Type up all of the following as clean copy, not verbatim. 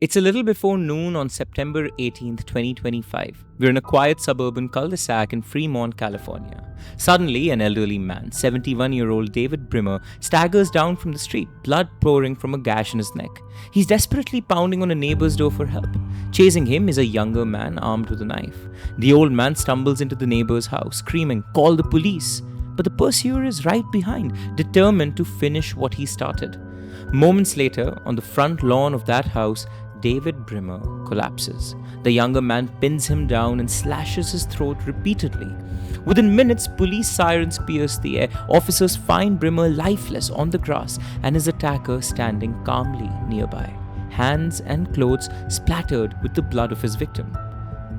It's a little before noon on September 18th, 2025. We're in a quiet suburban cul-de-sac in Fremont, California. Suddenly, an elderly man, 71-year-old David Brimmer, staggers down from the street, blood pouring from a gash in his neck. He's desperately pounding on a neighbor's door for help. Chasing him is a younger man armed with a knife. The old man stumbles into the neighbor's house, screaming, "Call the police!" But the pursuer is right behind, determined to finish what he started. Moments later, on the front lawn of that house, David Brimmer collapses. The younger man pins him down and slashes his throat repeatedly. Within minutes, police sirens pierce the air. Officers find Brimmer lifeless on the grass and his attacker standing calmly nearby, hands and clothes splattered with the blood of his victim.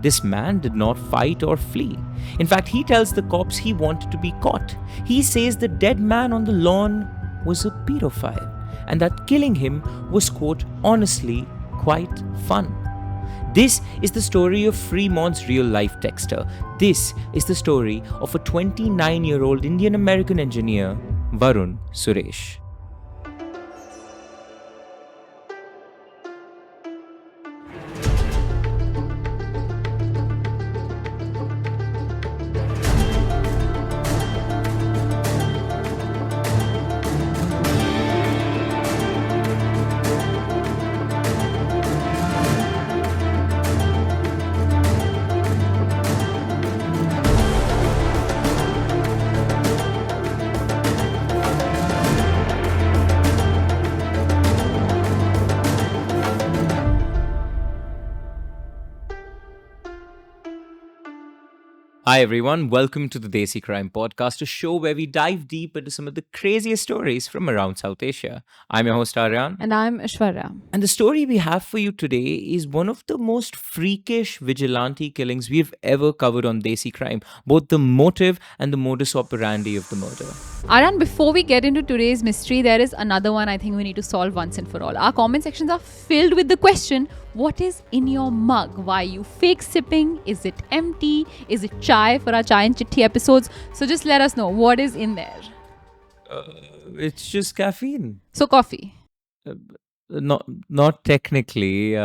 This man did not fight or flee. In fact, he tells the cops he wanted to be caught. He says the dead man on the lawn was a pedophile and that killing him was, quote, honestly quite fun. This is the story of Fremont's real-life Dexter. This is the story of a 29-year-old Indian-American engineer, Varun Suresh. Hi everyone, welcome to the Desi Crime Podcast, a show where we dive deep into some of the craziest stories from around South Asia. I'm your host Aryaan. And I'm Aishwarya. And the story we have for you today is one of the most freakish vigilante killings we've ever covered on Desi Crime, both the motive and the modus operandi of the murder. Aryaan, before we get into today's mystery, there is another one I think we need to solve once and for all. Our comment sections are filled with the question, what is in your mug? Why are you fake sipping? Is it empty? Is it chai for our chai and chitti episodes? So just let us know what is in there. It's just caffeine. So coffee. Not technically.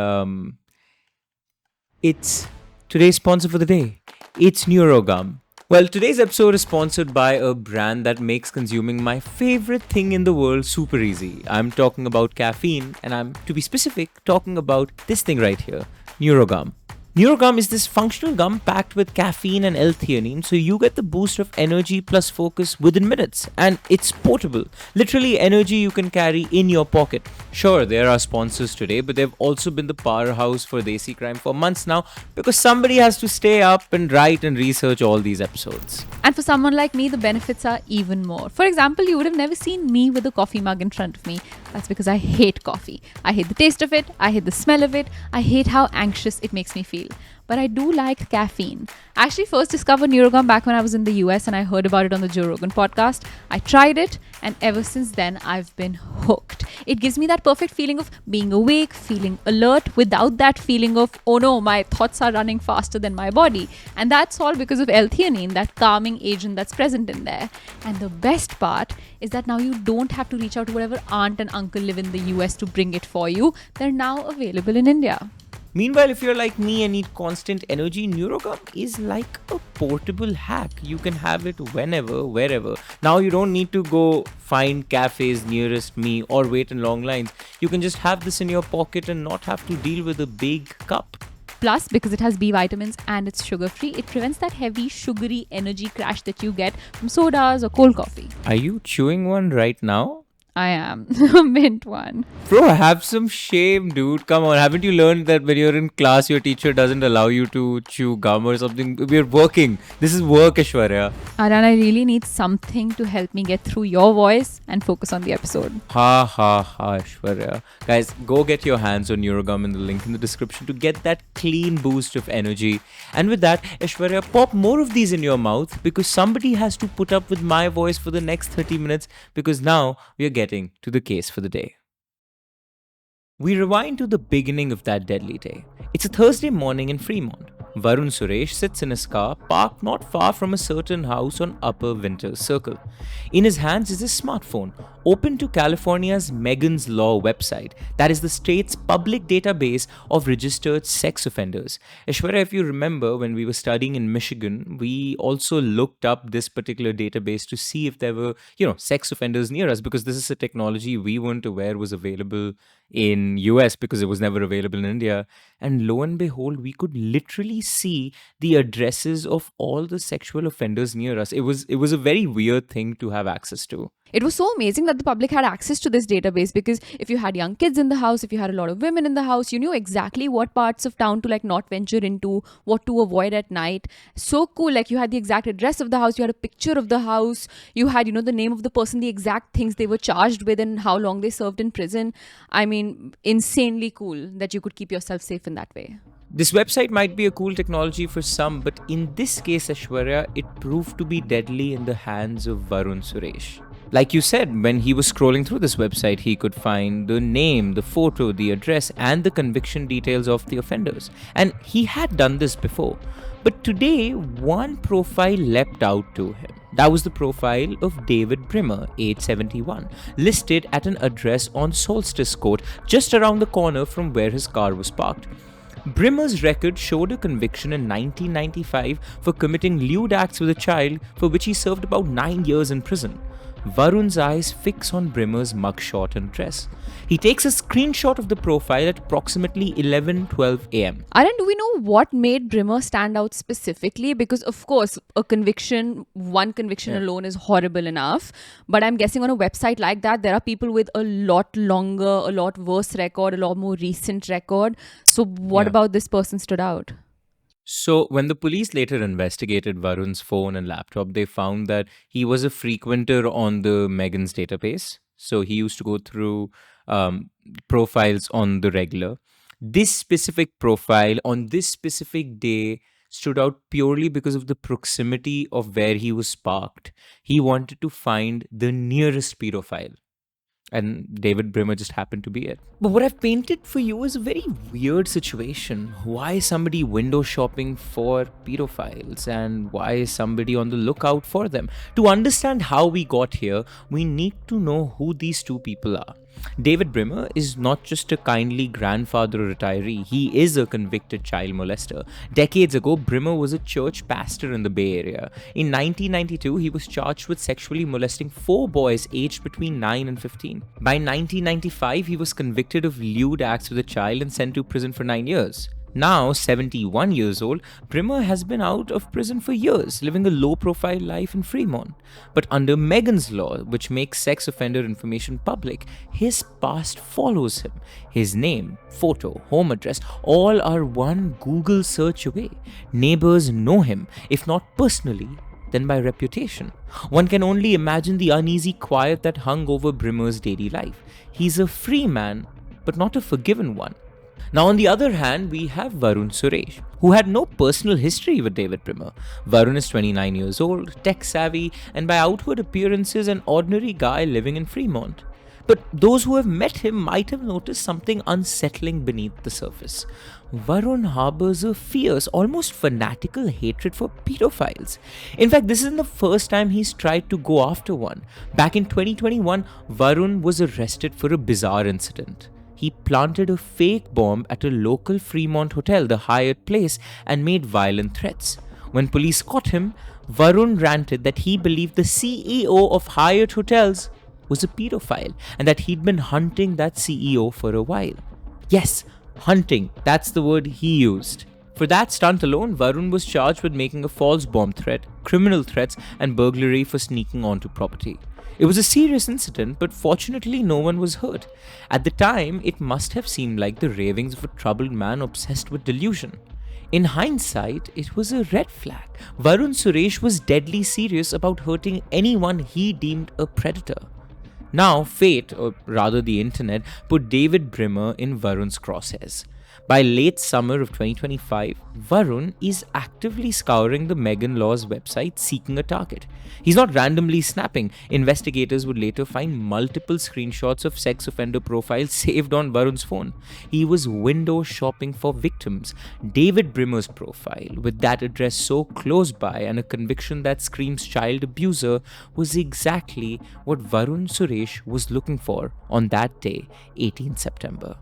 It's today's sponsor for the day. It's Neurogum. Well, today's episode is sponsored by a brand that makes consuming my favorite thing in the world super easy. I'm talking about caffeine, and I'm, to be specific, talking about this thing right here, Neurogum. Neurogum is this functional gum packed with caffeine and L-theanine, so you get the boost of energy plus focus within minutes. And it's portable. Literally energy you can carry in your pocket. Sure, there are sponsors today, but they've also been the powerhouse for Desi Crime for months now because somebody has to stay up and write and research all these episodes. And for someone like me, the benefits are even more. For example, you would have never seen me with a coffee mug in front of me. That's because I hate coffee. I hate the taste of it. I hate the smell of it. I hate how anxious it makes me feel. But I do like caffeine. I actually first discovered Neurogum back when I was in the US and I heard about it on the Joe Rogan podcast. I tried it and ever since then I've been hooked. It gives me that perfect feeling of being awake, feeling alert without that feeling of, oh no, my thoughts are running faster than my body. And that's all because of L-theanine, that calming agent that's present in there. And the best part is that now you don't have to reach out to whatever aunt and uncle live in the US to bring it for you. They're now available in India. Meanwhile, if you're like me and need constant energy, Neurogum is like a portable hack. You can have it whenever, wherever. Now you don't need to go find cafes nearest me or wait in long lines. You can just have this in your pocket and not have to deal with a big cup. Plus, because it has B vitamins and it's sugar-free, it prevents that heavy, sugary energy crash that you get from sodas or cold coffee. Are you chewing one right now? I am. Mint one. Bro, have some shame, dude. Come on. Haven't you learned that when you're in class, your teacher doesn't allow you to chew gum or something? We're working. This is work, Aishwarya. Aryaan, I really need something to help me get through your voice and focus on the episode. Ha ha ha, Aishwarya. Guys, go get your hands on Neurogum in the link in the description to get that clean boost of energy. And with that, Aishwarya, pop more of these in your mouth because somebody has to put up with my voice for the next 30 minutes because now we're getting to the case for the day. We rewind to the beginning of that deadly day. It's a Thursday morning in Fremont. Varun Suresh sits in his car parked not far from a certain house on Upper Winters Circle. In his hands is his smartphone, open to California's Megan's Law website, that is the state's public database of registered sex offenders. Aishwarya, if you remember, when we were studying in Michigan, we also looked up this particular database to see if there were, sex offenders near us, because this is a technology we weren't aware was available in US because it was never available in India. And lo and behold, we could literally see the addresses of all the sexual offenders near us. It was a very weird thing to have access to. It was so amazing that the public had access to this database, because if you had young kids in the house, if you had a lot of women in the house, you knew exactly what parts of town to not venture into, what to avoid at night. So cool. You had the exact address of the house, you had a picture of the house, you had, the name of the person, the exact things they were charged with, and how long they served in prison. I mean, insanely cool that you could keep yourself safe in that way. This website might be a cool technology for some, but in this case, Aishwarya, it proved to be deadly in the hands of Varun Suresh. Like you said, when he was scrolling through this website, he could find the name, the photo, the address, and the conviction details of the offenders. And he had done this before. But today, one profile leapt out to him. That was the profile of David Brimmer, age 71, listed at an address on Solstice Court, just around the corner from where his car was parked. Brimmer's record showed a conviction in 1995 for committing lewd acts with a child, for which he served about 9 years in prison. Varun's eyes fix on Brimmer's mugshot and dress. He takes a screenshot of the profile at approximately 11:12 am. Aryaan, do we know what made Brimmer stand out specifically? Because, of course, one conviction alone is horrible enough. But I'm guessing on a website like that, there are people with a lot longer, a lot worse record, a lot more recent record. So what about this person stood out? So, when the police later investigated Varun's phone and laptop, they found that he was a frequenter on the Megan's database. So, he used to go through profiles on the regular. This specific profile on this specific day stood out purely because of the proximity of where he was parked. He wanted to find the nearest pedophile. And David Brimmer just happened to be it. But what I've painted for you is a very weird situation. Why is somebody window shopping for pedophiles? And why is somebody on the lookout for them? To understand how we got here, we need to know who these two people are. David Brimmer is not just a kindly grandfather retiree, he is a convicted child molester. Decades ago, Brimmer was a church pastor in the Bay Area. In 1992, he was charged with sexually molesting 4 boys aged between 9 and 15. By 1995, he was convicted of lewd acts with a child and sent to prison for 9 years. Now, 71 years old, Brimmer has been out of prison for years, living a low-profile life in Freemont. But under Megan's Law, which makes sex offender information public, his past follows him. His name, photo, home address, all are one Google search away. Neighbors know him, if not personally, then by reputation. One can only imagine the uneasy quiet that hung over Brimmer's daily life. He's a free man, but not a forgiven one. Now, on the other hand, we have Varun Suresh, who had no personal history with David Brimmer. Varun is 29 years old, tech-savvy, and by outward appearances, an ordinary guy living in Fremont. But those who have met him might have noticed something unsettling beneath the surface. Varun harbors a fierce, almost fanatical hatred for pedophiles. In fact, this isn't the first time he's tried to go after one. Back in 2021, Varun was arrested for a bizarre incident. He planted a fake bomb at a local Fremont hotel, the Hyatt Place, and made violent threats. When police caught him, Varun ranted that he believed the CEO of Hyatt Hotels was a pedophile and that he'd been hunting that CEO for a while. Yes, hunting, that's the word he used. For that stunt alone, Varun was charged with making a false bomb threat, criminal threats, and burglary for sneaking onto property. It was a serious incident, but fortunately no one was hurt. At the time, it must have seemed like the ravings of a troubled man obsessed with delusion. In hindsight, it was a red flag. Varun Suresh was deadly serious about hurting anyone he deemed a predator. Now, fate, or rather the internet, put David Brimmer in Varun's crosshairs. By late summer of 2025, Varun is actively scouring the Megan Law's website seeking a target. He's not randomly snapping. Investigators would later find multiple screenshots of sex offender profiles saved on Varun's phone. He was window shopping for victims. David Brimmer's profile, with that address so close by and a conviction that screams child abuser, was exactly what Varun Suresh Suresh was looking for on that day, 18th September.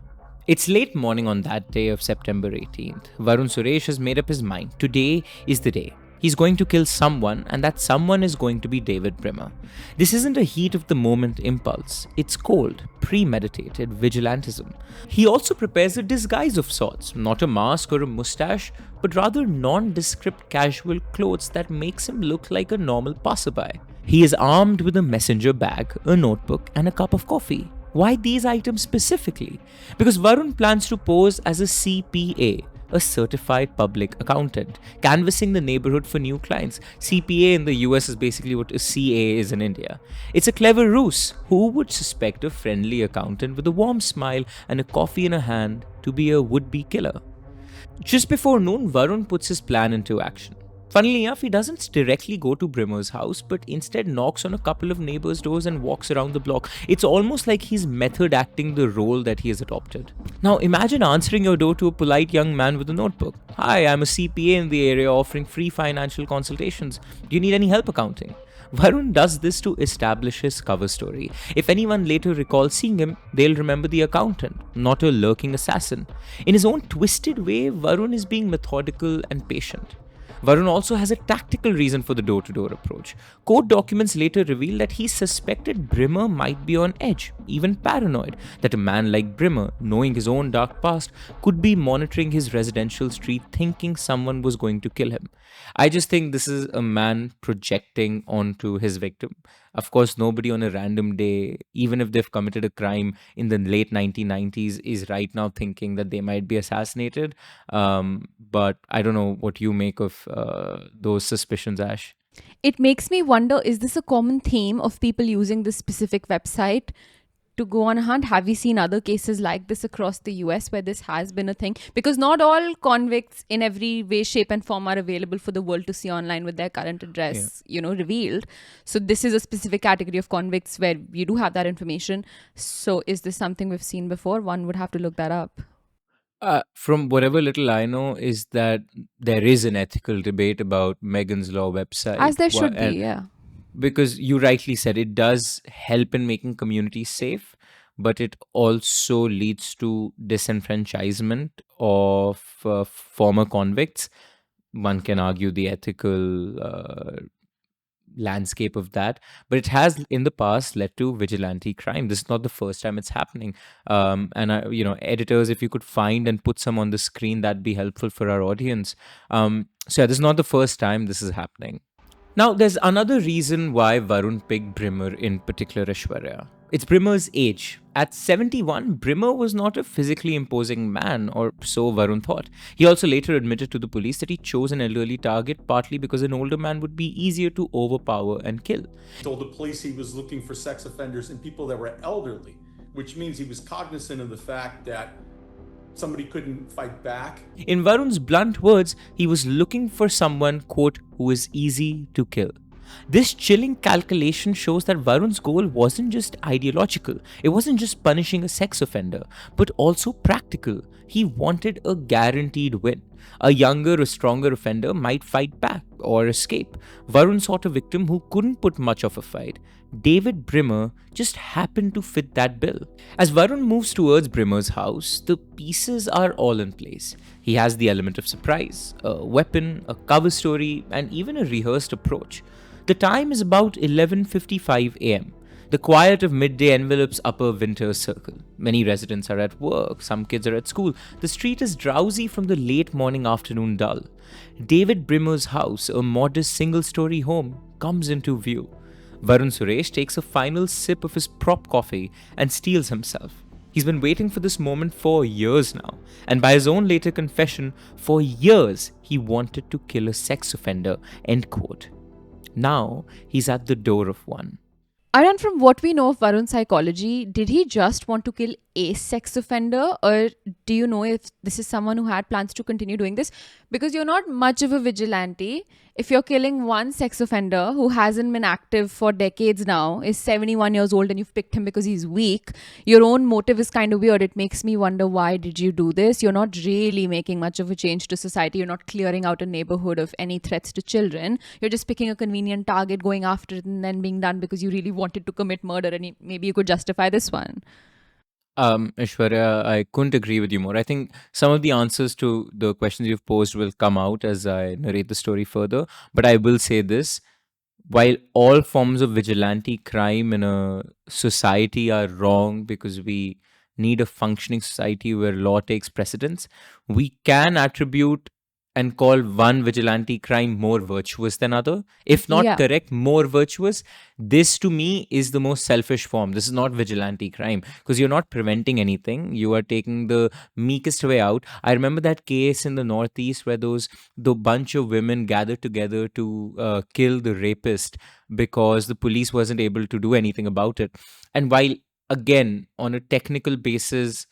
It's late morning on that day of September 18th. Varun Suresh has made up his mind. Today is the day. He's going to kill someone, and that someone is going to be David Brimmer. This isn't a heat of the moment impulse. It's cold, premeditated vigilantism. He also prepares a disguise of sorts, not a mask or a mustache, but rather nondescript casual clothes that makes him look like a normal passerby. He is armed with a messenger bag, a notebook, and a cup of coffee. Why these items specifically? Because Varun plans to pose as a CPA, a certified public accountant, canvassing the neighborhood for new clients. CPA in the US is basically what a CA is in India. It's a clever ruse. Who would suspect a friendly accountant with a warm smile and a coffee in a hand to be a would-be killer? Just before noon, Varun puts his plan into action. Funnily enough, he doesn't directly go to Brimmer's house, but instead knocks on a couple of neighbors' doors and walks around the block. It's almost like he's method acting the role that he has adopted. Now imagine answering your door to a polite young man with a notebook. Hi, I'm a CPA in the area offering free financial consultations. Do you need any help accounting? Varun does this to establish his cover story. If anyone later recalls seeing him, they'll remember the accountant, not a lurking assassin. In his own twisted way, Varun is being methodical and patient. Varun also has a tactical reason for the door-to-door approach. Court documents later reveal that he suspected Brimmer might be on edge, even paranoid, that a man like Brimmer, knowing his own dark past, could be monitoring his residential street thinking someone was going to kill him. I just think this is a man projecting onto his victim. Of course, nobody on a random day, even if they've committed a crime in the late 1990s, is right now thinking that they might be assassinated. But I don't know what you make of those suspicions, Ash. It makes me wonder, is this a common theme of people using this specific website to go on a hunt? Have we seen other cases like this across the US where this has been a thing? Because not all convicts in every way, shape and form are available for the world to see online with their current address, revealed. So this is a specific category of convicts where you do have that information. So is this something we've seen before? One would have to look that up. From whatever little I know is that there is an ethical debate about Megan's Law website. As there should be, yeah. Because you rightly said it does help in making communities safe, but it also leads to disenfranchisement of former convicts. One can argue the ethical landscape of that, but it has in the past led to vigilante crime. This is not the first time it's happening. Editors, if you could find and put some on the screen, that'd be helpful for our audience. This is not the first time this is happening. Now, there's another reason why Varun picked Brimmer in particular, Aishwarya. It's Brimmer's age. At 71, Brimmer was not a physically imposing man, or so Varun thought. He also later admitted to the police that he chose an elderly target partly because an older man would be easier to overpower and kill. He told the police he was looking for sex offenders and people that were elderly, which means he was cognizant of the fact that somebody couldn't fight back. In Varun's blunt words, he was looking for someone, quote, who is easy to kill. This chilling calculation shows that Varun's goal wasn't just ideological. It wasn't just punishing a sex offender, but also practical. He wanted a guaranteed win. A younger or stronger offender might fight back or escape. Varun sought a victim who couldn't put much of a fight. David Brimmer just happened to fit that bill. As Varun moves towards Brimmer's house, the pieces are all in place. He has the element of surprise, a weapon, a cover story, and even a rehearsed approach. The time is about 11:55 am. The quiet of midday envelops upper winter circle. Many residents are at work, some kids are at school. The street is drowsy from the late morning afternoon dull. David Brimmer's house, a modest single-story home, comes into view. Varun Suresh takes a final sip of his prop coffee and steels himself. He's been waiting for this moment for years now, and by his own later confession, for years he wanted to kill a sex offender, end quote. Now he's at the door of one. Aryaan, from what we know of Varun's psychology, did he just want to kill a sex offender, or do you know if this is someone who had plans to continue doing this? Because you're not much of a vigilante if you're killing one sex offender who hasn't been active for decades now, is 71 years old, and you've picked him because he's weak. Your own motive is kind of weird. It makes me wonder, why did you do this? You're not really making much of a change to society. You're not clearing out a neighborhood of any threats to children. You're just picking a convenient target, going after it, and then being done because you really wanted to commit murder, and maybe you could justify this one. Aishwarya, I couldn't agree with you more. I think some of the answers to the questions you've posed will come out as I narrate the story further. But I will say this: while all forms of vigilante crime in a society are wrong because we need a functioning society where law takes precedence, we can attribute and call one vigilante crime more virtuous than other. If not Yeah. correct, more virtuous. This to me is the most selfish form. This is not vigilante crime because you're not preventing anything. You are taking the meekest way out. I remember that case in the Northeast where the bunch of women gathered together to kill the rapist because the police wasn't able to do anything about it. And while again, on a technical basis,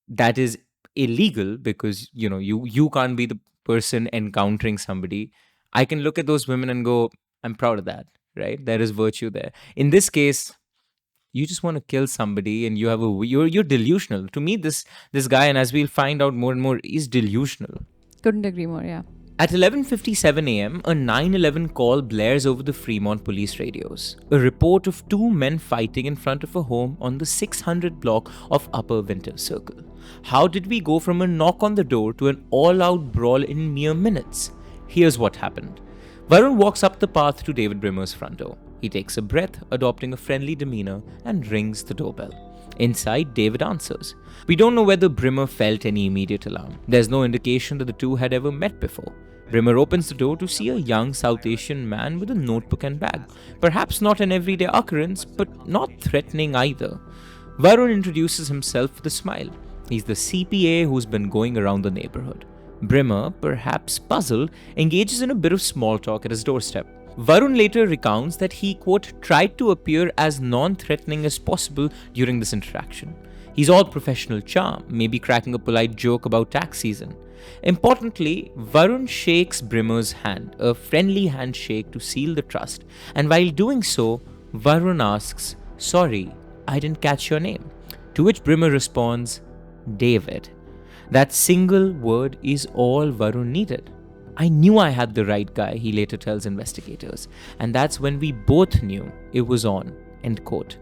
that is illegal because you can't be the person encountering somebody, I can look at those women and go, I'm proud of that, right? There is virtue there. In this case, you just want to kill somebody and you're delusional. To me, this guy, and as we'll find out more and more, is delusional. Couldn't agree more, yeah. At 11:57 a.m., a 911 call blares over the Fremont police radios. A report of two men fighting in front of a home on the 600 block of Upper Winter Circle. How did we go from a knock on the door to an all-out brawl in mere minutes? Here's what happened. Varun walks up the path to David Brimmer's front door. He takes a breath, adopting a friendly demeanor, and rings the doorbell. Inside, David answers. We don't know whether Brimmer felt any immediate alarm. There's no indication that the two had ever met before. Brimmer opens the door to see a young South Asian man with a notebook and bag. Perhaps not an everyday occurrence, but not threatening either. Varun introduces himself with a smile. He's the CPA who's been going around the neighborhood. Brimmer, perhaps puzzled, engages in a bit of small talk at his doorstep. Varun later recounts that he, quote, tried to appear as non-threatening as possible during this interaction. He's all professional charm, maybe cracking a polite joke about tax season. Importantly, Varun shakes Brimmer's hand, a friendly handshake to seal the trust, and while doing so, Varun asks, Sorry, I didn't catch your name. To which Brimmer responds, David. That single word is all Varun needed. I knew I had the right guy, he later tells investigators, and that's when we both knew it was on, end quote.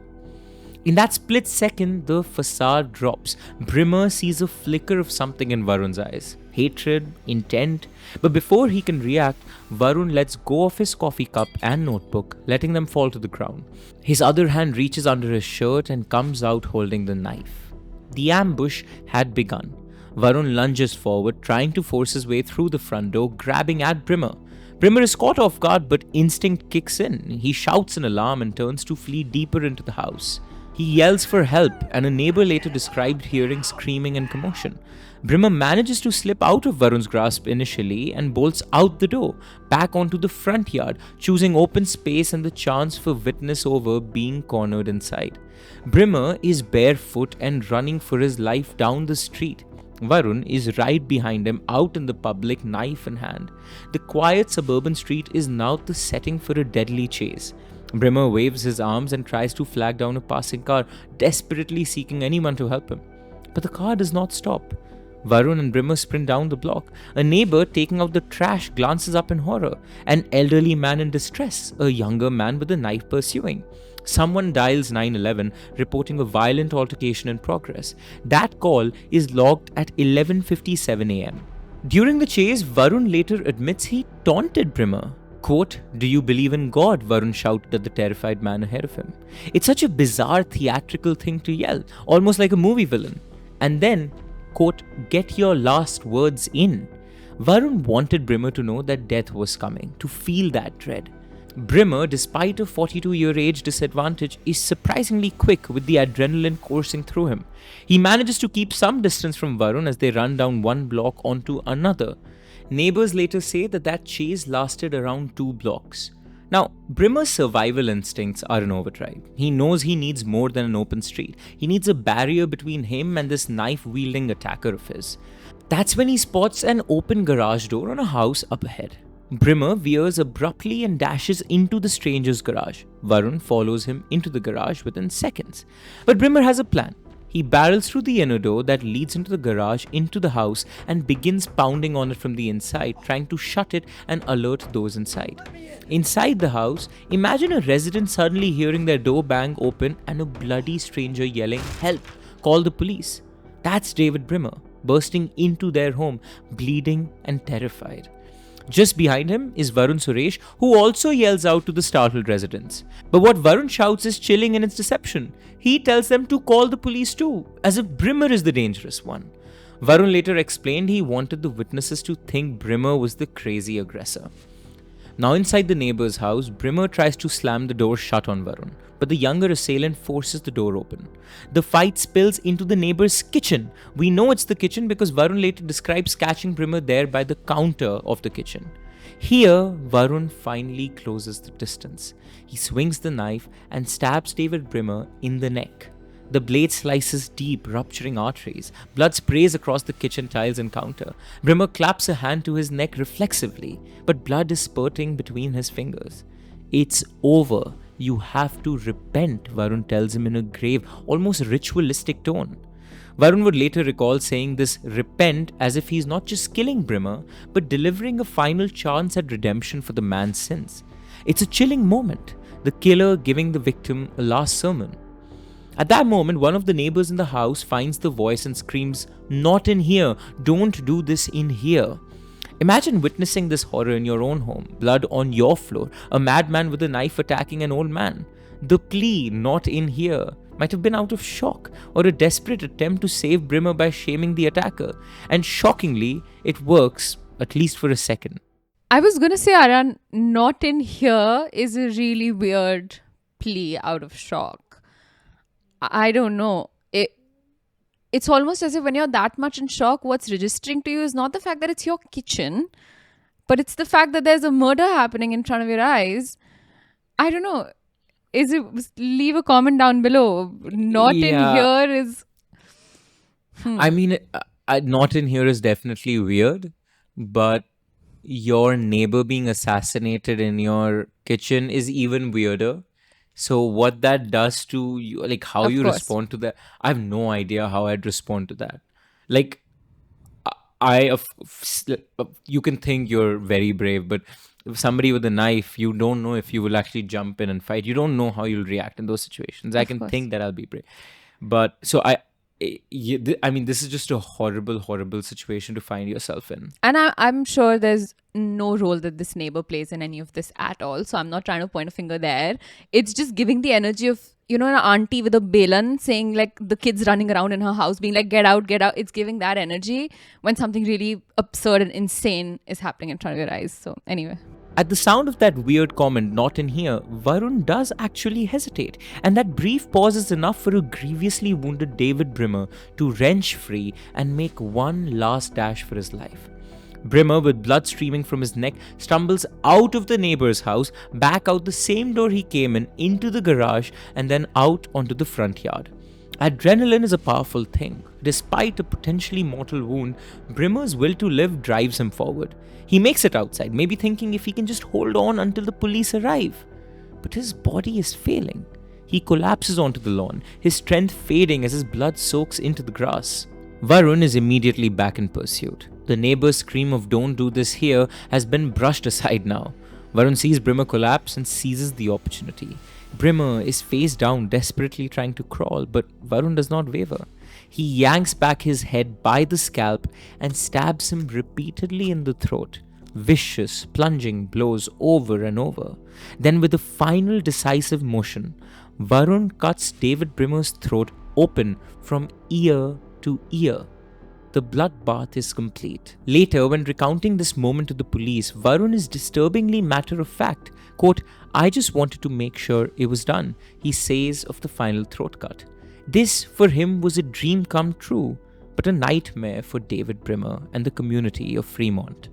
In that split second, the facade drops. Brimmer sees a flicker of something in Varun's eyes. Hatred, intent. But before he can react, Varun lets go of his coffee cup and notebook, letting them fall to the ground. His other hand reaches under his shirt and comes out holding the knife. The ambush had begun. Varun lunges forward, trying to force his way through the front door, grabbing at Brimmer. Brimmer is caught off guard, but instinct kicks in. He shouts an alarm and turns to flee deeper into the house. He yells for help, and a neighbor later described hearing screaming and commotion. Brimmer manages to slip out of Varun's grasp initially and bolts out the door, back onto the front yard, choosing open space and the chance for witness over being cornered inside. Brimmer is barefoot and running for his life down the street. Varun is right behind him, out in the public, knife in hand. The quiet suburban street is now the setting for a deadly chase. Brimmer waves his arms and tries to flag down a passing car, desperately seeking anyone to help him. But the car does not stop. Varun and Brimmer sprint down the block. A neighbor taking out the trash glances up in horror. An elderly man in distress, a younger man with a knife pursuing. Someone dials 911, reporting a violent altercation in progress. That call is logged at 11:57 a.m. During the chase, Varun later admits he taunted Brimmer. Quote, Do you believe in God? Varun shouted at the terrified man ahead of him. It's such a bizarre theatrical thing to yell, almost like a movie villain. And then, quote, Get your last words in. Varun wanted Brimmer to know that death was coming, to feel that dread. Brimmer, despite a 42-year age disadvantage, is surprisingly quick with the adrenaline coursing through him. He manages to keep some distance from Varun as they run down one block onto another. Neighbors later say that chase lasted around 2 blocks. Now, Brimmer's survival instincts are in overdrive. He knows he needs more than an open street. He needs a barrier between him and this knife-wielding attacker of his. That's when he spots an open garage door on a house up ahead. Brimmer veers abruptly and dashes into the stranger's garage. Varun follows him into the garage within seconds. But Brimmer has a plan. He barrels through the inner door that leads into the garage, into the house, and begins pounding on it from the inside, trying to shut it and alert those inside. Inside the house, imagine a resident suddenly hearing their door bang open and a bloody stranger yelling, "Help! Call the police!" That's David Brimmer, bursting into their home, bleeding and terrified. Just behind him is Varun Suresh, who also yells out to the startled residents. But what Varun shouts is chilling in its deception. He tells them to call the police too, as if Brimmer is the dangerous one. Varun later explained he wanted the witnesses to think Brimmer was the crazy aggressor. Now inside the neighbor's house, Brimmer tries to slam the door shut on Varun, but the younger assailant forces the door open. The fight spills into the neighbor's kitchen. We know it's the kitchen because Varun later describes catching Brimmer there by the counter of the kitchen. Here, Varun finally closes the distance. He swings the knife and stabs David Brimmer in the neck. The blade slices deep, rupturing arteries. Blood sprays across the kitchen tiles and counter. Brimmer claps a hand to his neck reflexively, but blood is spurting between his fingers. "It's over. You have to repent," Varun tells him in a grave, almost ritualistic tone. Varun would later recall saying this "repent" as if he's not just killing Brimmer, but delivering a final chance at redemption for the man's sins. It's a chilling moment, the killer giving the victim a last sermon. At that moment, one of the neighbors in the house finds the voice and screams, "Not in here! Don't do this in here!" Imagine witnessing this horror in your own home, blood on your floor, a madman with a knife attacking an old man. The plea, "not in here," might have been out of shock or a desperate attempt to save Brimmer by shaming the attacker. And shockingly, it works, at least for a second. I was gonna say, Aryaan, "not in here" is a really weird plea out of shock. I don't know. It's almost as if when you're that much in shock, what's registering to you is not the fact that it's your kitchen, but it's the fact that there's a murder happening in front of your eyes. I don't know. Leave a comment down below. Not in here is... I mean, not in here is definitely weird, but your neighbor being assassinated in your kitchen is even weirder. So what that does to you, like how Of you course. respond to that, I have no idea how I'd respond to that. Like, you can think you're very brave, but if somebody with a knife, you don't know if you will actually jump in and fight. You don't know how you'll react in those situations. I Of can course. think that I'll be brave. But so I mean, this is just a horrible, horrible situation to find yourself in. And I'm sure there's no role that this neighbor plays in any of this at all. So I'm not trying to point a finger there. It's just giving the energy of, an auntie with a balan saying like the kids running around in her house being like, "Get out, get out." It's giving that energy when something really absurd and insane is happening in front of your eyes. So anyway. At the sound of that weird comment, "not in here," Varun does actually hesitate, and that brief pause is enough for a grievously wounded David Brimmer to wrench free and make one last dash for his life. Brimmer, with blood streaming from his neck, stumbles out of the neighbor's house, back out the same door he came in, into the garage, and then out onto the front yard. Adrenaline is a powerful thing. Despite a potentially mortal wound, Brimmer's will to live drives him forward. He makes it outside, maybe thinking if he can just hold on until the police arrive. But his body is failing. He collapses onto the lawn, his strength fading as his blood soaks into the grass. Varun is immediately back in pursuit. The neighbor's scream of "don't do this here" has been brushed aside now. Varun sees Brimmer collapse and seizes the opportunity. Brimmer is face down, desperately trying to crawl, but Varun does not waver. He yanks back his head by the scalp and stabs him repeatedly in the throat. Vicious, plunging blows over and over. Then with a final decisive motion, Varun cuts David Brimmer's throat open from ear to ear. The bloodbath is complete. Later, when recounting this moment to the police, Varun is disturbingly matter-of-fact. Quote, "I just wanted to make sure it was done," he says of the final throat cut. This, for him, was a dream come true, but a nightmare for David Brimmer and the community of Fremont.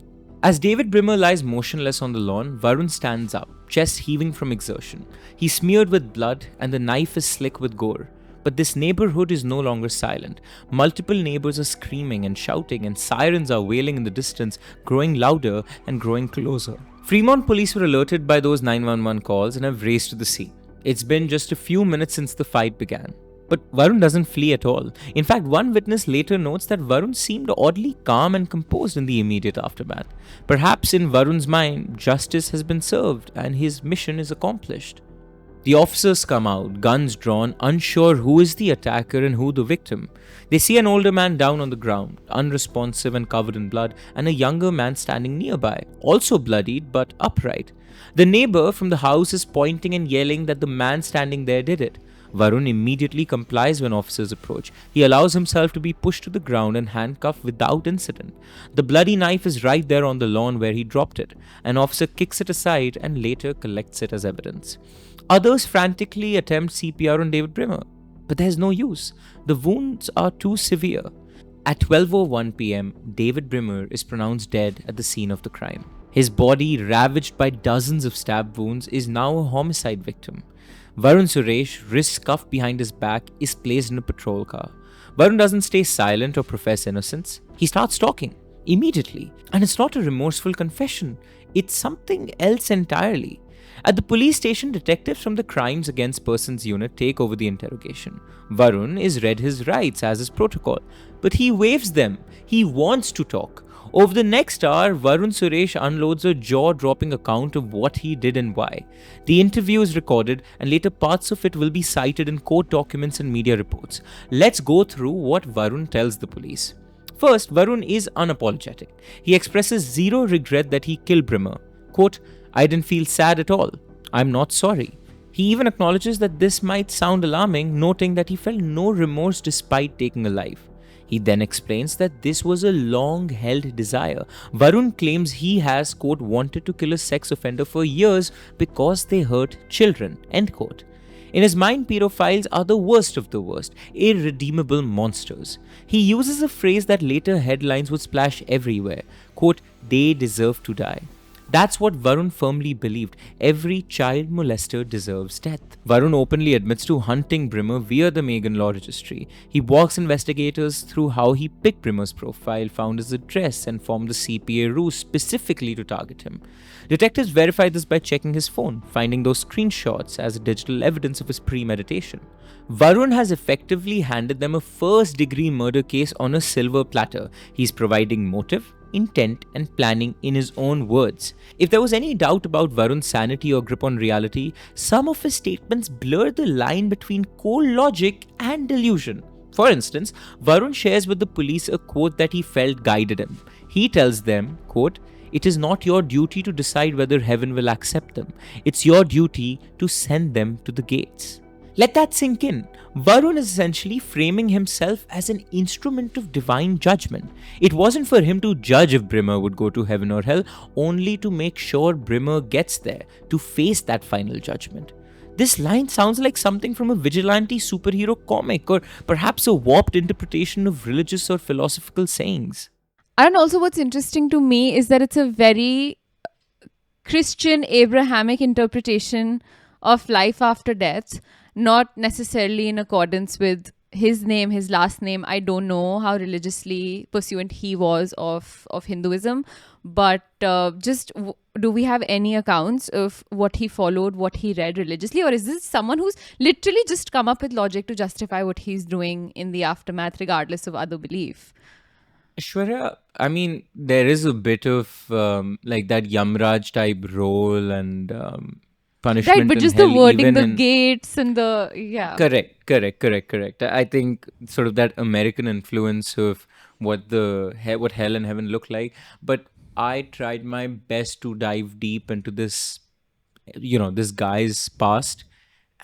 As David Brimmer lies motionless on the lawn, Varun stands up, chest heaving from exertion. He's smeared with blood and the knife is slick with gore. But this neighborhood is no longer silent. Multiple neighbors are screaming and shouting, and sirens are wailing in the distance, growing louder and growing closer. Fremont police were alerted by those 911 calls and have raced to the scene. It's been just a few minutes since the fight began. But Varun doesn't flee at all. In fact, one witness later notes that Varun seemed oddly calm and composed in the immediate aftermath. Perhaps in Varun's mind, justice has been served and his mission is accomplished. The officers come out, guns drawn, unsure who is the attacker and who the victim. They see an older man down on the ground, unresponsive and covered in blood, and a younger man standing nearby, also bloodied but upright. The neighbor from the house is pointing and yelling that the man standing there did it. Varun immediately complies when officers approach. He allows himself to be pushed to the ground and handcuffed without incident. The bloody knife is right there on the lawn where he dropped it. An officer kicks it aside and later collects it as evidence. Others frantically attempt CPR on David Brimmer, but there's no use. The wounds are too severe. At 12:01 p.m., David Brimmer is pronounced dead at the scene of the crime. His body, ravaged by dozens of stab wounds, is now a homicide victim. Varun Suresh, wrists cuffed behind his back, is placed in a patrol car. Varun doesn't stay silent or profess innocence. He starts talking, immediately. And it's not a remorseful confession. It's something else entirely. At the police station, detectives from the Crimes Against Persons unit take over the interrogation. Varun is read his rights as is protocol, but he waives them. He wants to talk. Over the next hour, Varun Suresh unloads a jaw-dropping account of what he did and why. The interview is recorded and later parts of it will be cited in court documents and media reports. Let's go through what Varun tells the police. First, Varun is unapologetic. He expresses zero regret that he killed Brimmer. Quote, "I didn't feel sad at all. I'm not sorry." He even acknowledges that this might sound alarming, noting that he felt no remorse despite taking a life. He then explains that this was a long-held desire. Varun claims he has, quote, wanted to kill a sex offender for years because they hurt children, end quote. In his mind, pedophiles are the worst of the worst, irredeemable monsters. He uses a phrase that later headlines would splash everywhere, quote, "They deserve to die." That's what Varun firmly believed. Every child molester deserves death. Varun openly admits to hunting Brimmer via the Megan Law Registry. He walks investigators through how he picked Brimmer's profile, found his address, and formed the CPA ruse specifically to target him. Detectives verify this by checking his phone, finding those screenshots as digital evidence of his premeditation. Varun has effectively handed them a first-degree murder case on a silver platter. He's providing motive, intent, and planning in his own words. If there was any doubt about Varun's sanity or grip on reality, some of his statements blur the line between cold logic and delusion. For instance, Varun shares with the police a quote that he felt guided him. He tells them, quote, "It is not your duty to decide whether heaven will accept them. It's your duty to send them to the gates." Let that sink in. Varun is essentially framing himself as an instrument of divine judgment. It wasn't for him to judge if Brimmer would go to heaven or hell, only to make sure Brimmer gets there, to face that final judgment. This line sounds like something from a vigilante superhero comic, or perhaps a warped interpretation of religious or philosophical sayings. And also what's interesting to me is that it's a very Christian Abrahamic interpretation of life after death, not necessarily in accordance with his name, his last name. I don't know how religiously pursuant he was of Hinduism, but do we have any accounts of what he followed, what he read religiously, or is this someone who's literally just come up with logic to justify what he's doing in the aftermath regardless of other belief? Aishwarya, I mean, there is a bit of like that Yamraj type role and punishment. Right, but in just the hell, wording, even the in... gates and the, yeah. Correct. I think sort of that American influence of what hell and heaven look like. But I tried my best to dive deep into this, this guy's past,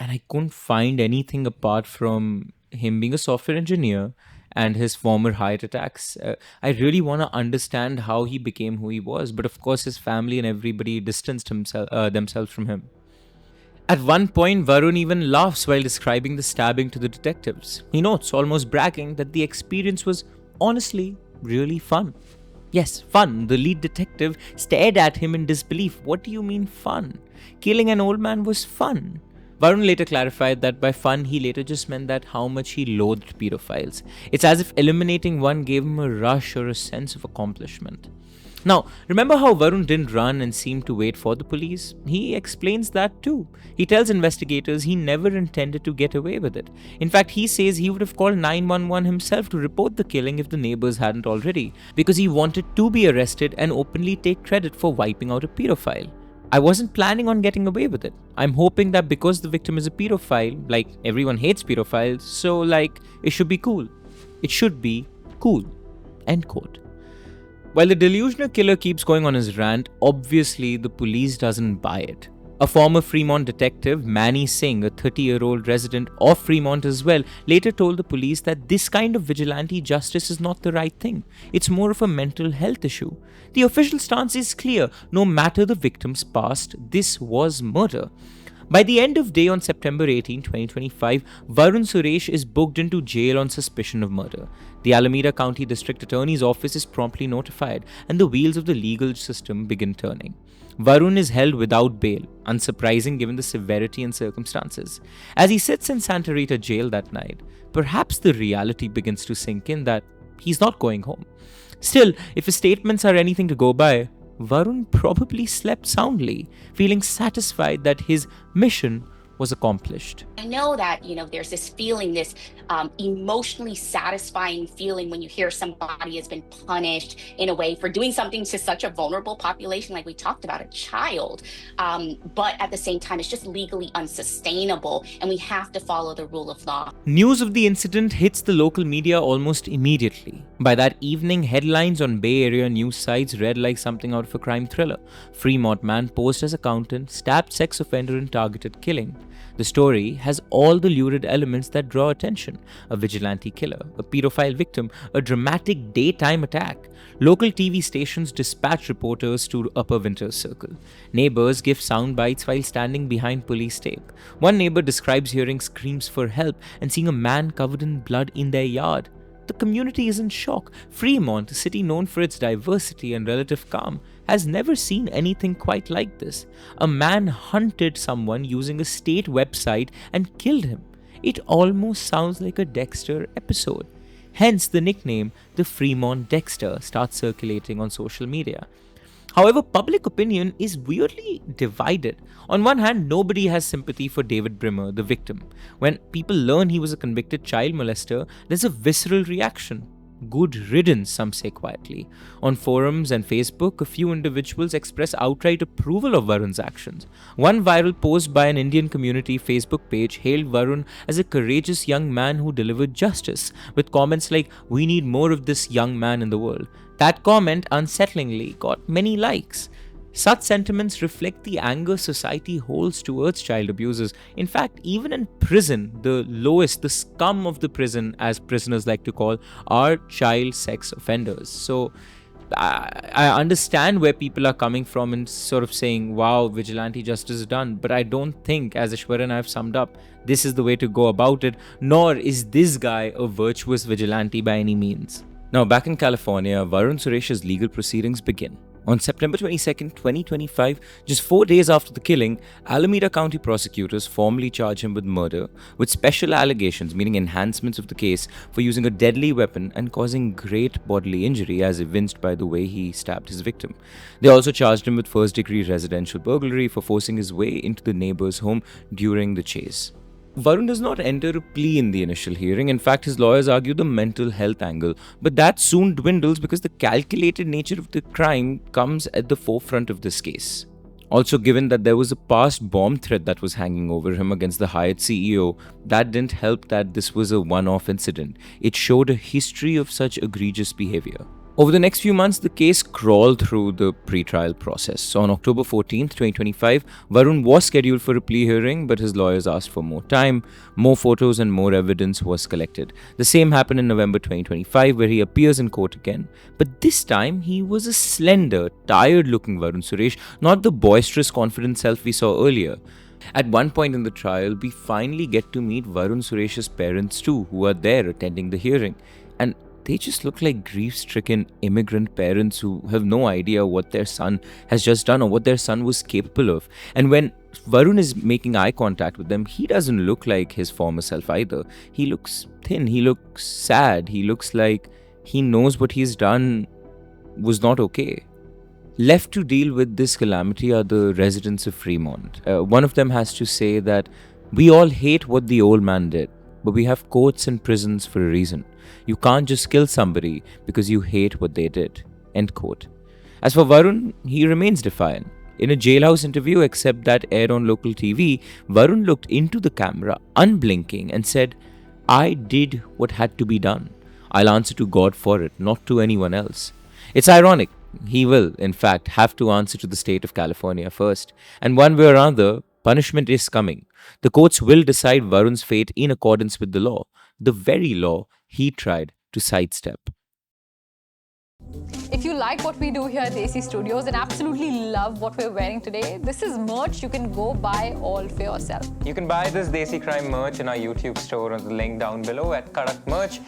and I couldn't find anything apart from him being a software engineer and his former heart attacks. I really want to understand how he became who he was, but of course his family and everybody distanced themselves from him. At one point, Varun even laughs while describing the stabbing to the detectives. He notes, almost bragging, that the experience was honestly really fun. Yes, fun. The lead detective stared at him in disbelief. What do you mean fun? Killing an old man was fun. Varun later clarified that by fun he later just meant that how much he loathed pedophiles. It's as if eliminating one gave him a rush or a sense of accomplishment. Now, remember how Varun didn't run and seemed to wait for the police? He explains that too. He tells investigators he never intended to get away with it. In fact, he says he would have called 911 himself to report the killing if the neighbors hadn't already, because he wanted to be arrested and openly take credit for wiping out a pedophile. I wasn't planning on getting away with it. I'm hoping that because the victim is a pedophile, like everyone hates pedophiles, so like it should be cool. It should be cool. End quote. While the delusional killer keeps going on his rant, obviously the police doesn't buy it. A former Freemont detective, Manny Singh, a 30-year-old resident of Fremont as well, later told the police that this kind of vigilante justice is not the right thing. It's more of a mental health issue. The official stance is clear. No matter the victim's past, this was murder. By the end of day on September 18, 2025, Varun Suresh is booked into jail on suspicion of murder. The Alameda County District Attorney's office is promptly notified, and the wheels of the legal system begin turning. Varun is held without bail, unsurprising given the severity and circumstances. As he sits in Santa Rita jail that night, perhaps the reality begins to sink in that he's not going home. Still, if his statements are anything to go by, Varun probably slept soundly, feeling satisfied that his mission was accomplished. I know that, there's this feeling, this emotionally satisfying feeling when you hear somebody has been punished in a way for doing something to such a vulnerable population, like we talked about, a child. But at the same time, it's just legally unsustainable, and we have to follow the rule of law. News of the incident hits the local media almost immediately. By that evening, headlines on Bay Area news sites read like something out of a crime thriller. Fremont man posed as accountant, stabbed sex offender in targeted killing. The story has all the lurid elements that draw attention. A vigilante killer, a pedophile victim, a dramatic daytime attack. Local TV stations dispatch reporters to Upper Winter Circle. Neighbors give sound bites while standing behind police tape. One neighbor describes hearing screams for help and seeing a man covered in blood in their yard. The community is in shock. Fremont, a city known for its diversity and relative calm, has never seen anything quite like this. A man hunted someone using a state website and killed him. It almost sounds like a Dexter episode. Hence the nickname, the Fremont Dexter, starts circulating on social media. However, public opinion is weirdly divided. On one hand, nobody has sympathy for David Brimmer, the victim. When people learn he was a convicted child molester, there's a visceral reaction. Good riddance, some say quietly. On forums and Facebook, a few individuals express outright approval of Varun's actions. One viral post by an Indian community Facebook page hailed Varun as a courageous young man who delivered justice, with comments like, "We need more of this young man in the world." That comment, unsettlingly, got many likes. Such sentiments reflect the anger society holds towards child abusers. In fact, even in prison, the lowest, the scum of the prison, as prisoners like to call, are child sex offenders. So I understand where people are coming from and sort of saying, wow, vigilante justice is done. But I don't think, as Aishwarya and I have summed up, this is the way to go about it, nor is this guy a virtuous vigilante by any means. Now, back in California, Varun Suresh's legal proceedings begin. On September 22, 2025, just 4 days after the killing, Alameda County prosecutors formally charge him with murder, with special allegations, meaning enhancements of the case, for using a deadly weapon and causing great bodily injury, as evinced by the way he stabbed his victim. They also charged him with first-degree residential burglary for forcing his way into the neighbor's home during the chase. Varun does not enter a plea in the initial hearing. In fact, his lawyers argue the mental health angle, but that soon dwindles because the calculated nature of the crime comes at the forefront of this case. Also, given that there was a past bomb threat that was hanging over him against the Hyatt CEO, that didn't help that this was a one-off incident. It showed a history of such egregious behavior. Over the next few months, the case crawled through the pre-trial process. So on October 14, 2025, Varun was scheduled for a plea hearing, but his lawyers asked for more time. More photos and more evidence was collected. The same happened in November 2025, where he appears in court again. But this time, he was a slender, tired-looking Varun Suresh, not the boisterous, confident self we saw earlier. At one point in the trial, we finally get to meet Varun Suresh's parents too, who are there attending the hearing. And they just look like grief-stricken immigrant parents who have no idea what their son has just done or what their son was capable of. And when Varun is making eye contact with them, he doesn't look like his former self either. He looks thin, he looks sad, he looks like he knows what he's done was not okay. Left to deal with this calamity are the residents of Fremont. One of them has to say that we all hate what the old man did, but we have courts and prisons for a reason. You can't just kill somebody because you hate what they did. End quote. As for Varun, he remains defiant. In a jailhouse interview, except that aired on local TV, Varun looked into the camera, unblinking, and said, "I did what had to be done. I'll answer to God for it, not to anyone else." It's ironic. He will, in fact, have to answer to the state of California first. And one way or another, punishment is coming. The courts will decide Varun's fate in accordance with the law, the very law he tried to sidestep. If you like what we do here at Desi Studios and absolutely love what we're wearing today, this is merch you can go buy all for yourself. You can buy this Desi Crime merch in our YouTube store on the link down below at Karak Merch.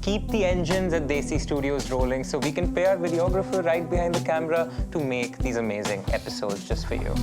Keep the engines at Desi Studios rolling so we can pay our videographer right behind the camera to make these amazing episodes just for you.